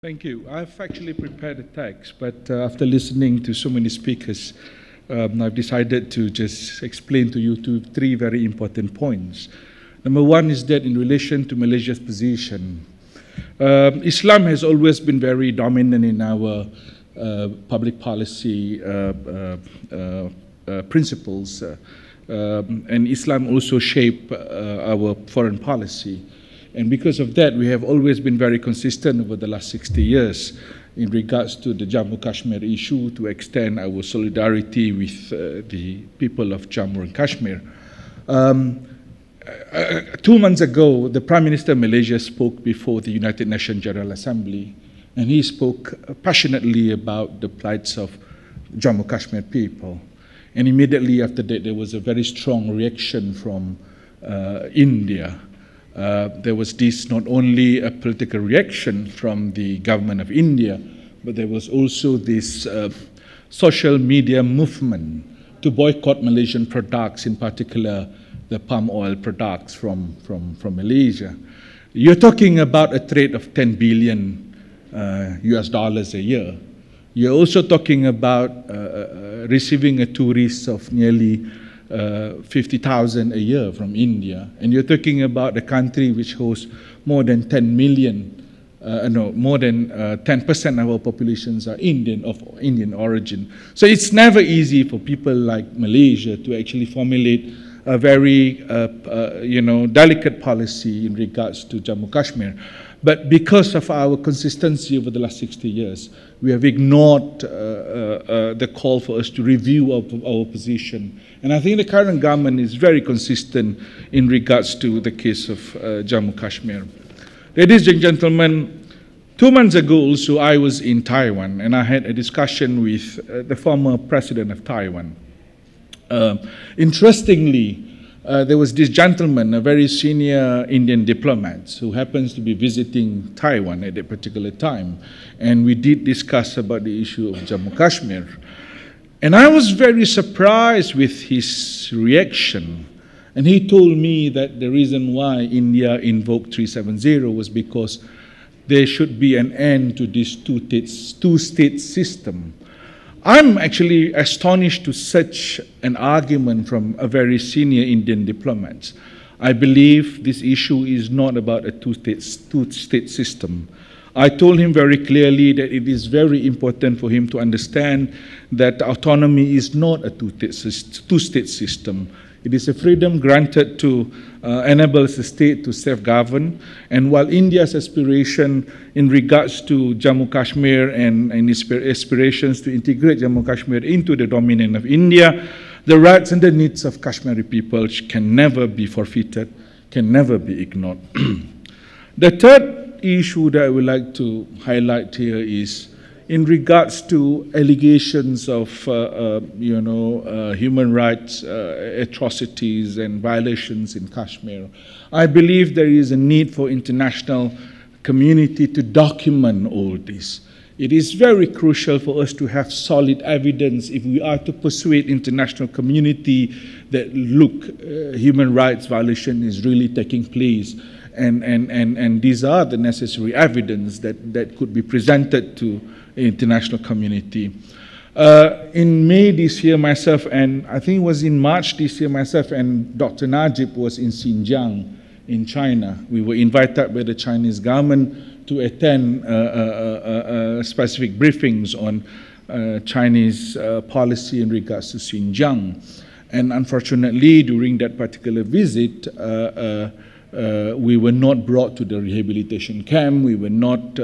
Thank you. I've actually prepared a text, but after listening to so many speakers, I've decided to just explain to you three very important points. Number one is that in relation to Malaysia's position, Islam has always been very dominant in our public policy principles, and Islam also shaped our foreign policy. And because of that, we have always been very consistent over the last 60 years in regards to the Jammu Kashmir issue, to extend our solidarity with the people of Jammu and Kashmir. 2 months ago, the Prime Minister of Malaysia spoke before the United Nations General Assembly, and he spoke passionately about the plights of Jammu Kashmir people. And immediately after that, there was a very strong reaction from India. There was this not only a political reaction from the government of India, but there was also this social media movement to boycott Malaysian products, in particular the palm oil products from Malaysia. You're talking about a trade of 10 billion US dollars a year. You're also talking about receiving a tourist of nearly 50,000 a year from India, and you're talking about a country which hosts more than 10 million, more than 10% of our populations are of Indian origin. So it's never easy for people like Malaysia to actually formulate a very, delicate policy in regards to Jammu Kashmir. But because of our consistency over the last 60 years, we have ignored the call for us to review our position. And I think the current government is very consistent in regards to the case of Jammu Kashmir. Ladies and gentlemen, 2 months ago also I was in Taiwan, and I had a discussion with the former president of Taiwan. Interestingly, there was this gentleman, a very senior Indian diplomat, who happens to be visiting Taiwan at that particular time. And we did discuss about the issue of Jammu Kashmir. And I was very surprised with his reaction. And he told me that the reason why India invoked 370 was because there should be an end to this two-state system. I'm actually astonished to such an argument from a very senior Indian diplomat. I believe this issue is not about a two-state system. I told him very clearly that it is very important for him to understand that autonomy is not a two-state system. It is a freedom granted to enable the state to self-govern. And while India's aspiration in regards to Jammu Kashmir and its aspirations to integrate Jammu Kashmir into the dominion of India, the rights and the needs of Kashmiri people can never be forfeited, can never be ignored. The third issue that I would like to highlight here is in regards to allegations of human rights atrocities and violations in Kashmir. I believe there is a need for international community to document all this. It is very crucial for us to have solid evidence if we are to persuade international community that, look, human rights violation is really taking place. And these are the necessary evidence that could be presented to the international community. In May this year, myself and I think it was in March this year, myself and Dr. Najib was in Xinjiang in China. We were invited by the Chinese government to attend specific briefings on Chinese policy in regards to Xinjiang. And unfortunately, during that particular visit, we were not brought to the rehabilitation camp. We were not,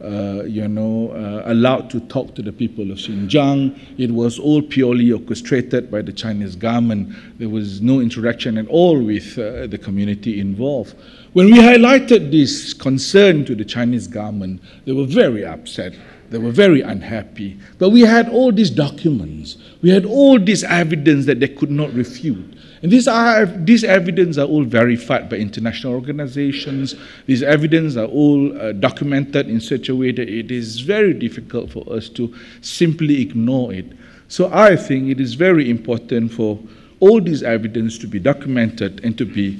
allowed to talk to the people of Xinjiang. It was all purely orchestrated by the Chinese government. There was no interaction at all with the community involved. When we highlighted this concern to the Chinese government, they were very upset. They were very unhappy. But we had all these documents. We had all this evidence that they could not refute. And these evidence are all verified by international organizations. These evidence are all documented in such a way that it is very difficult for us to simply ignore it. So I think it is very important for all this evidence to be documented and to be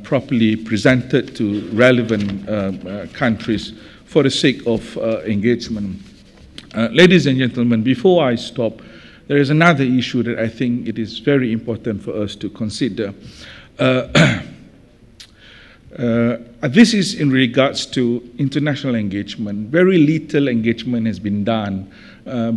properly presented to relevant countries for the sake of engagement. Ladies and gentlemen, before I stop, there is another issue that I think it is very important for us to consider. This is in regards to international engagement. Very little engagement has been done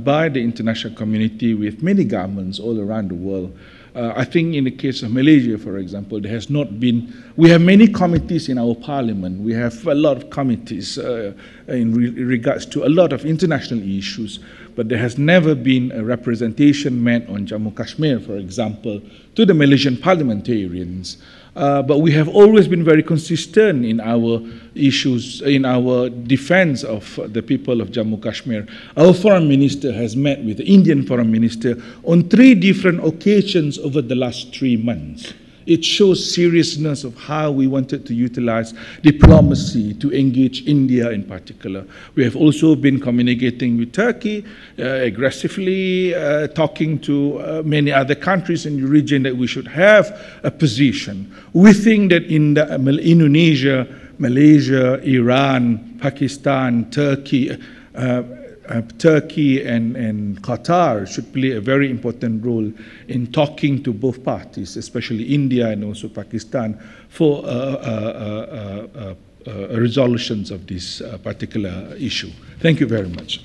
by the international community with many governments all around the world. I think in the case of Malaysia, for example, there has not been, we have many committees in our parliament. We have a lot of committees in regards to a lot of international issues, but there has never been a representation made on Jammu Kashmir, for example, to the Malaysian parliamentarians. But we have always been very consistent in our issues, in our defense of the people of Jammu Kashmir. Our foreign minister has met with the Indian foreign minister on 3 different occasions over the last 3 months. It shows seriousness of how we wanted to utilize diplomacy to engage India in particular. We have also been communicating with Turkey aggressively, talking to many other countries in the region that we should have a position. We think that in Indonesia, Malaysia, Iran, Pakistan, Turkey and Qatar should play a very important role in talking to both parties, especially India and also Pakistan, for resolutions of this particular issue. Thank you very much.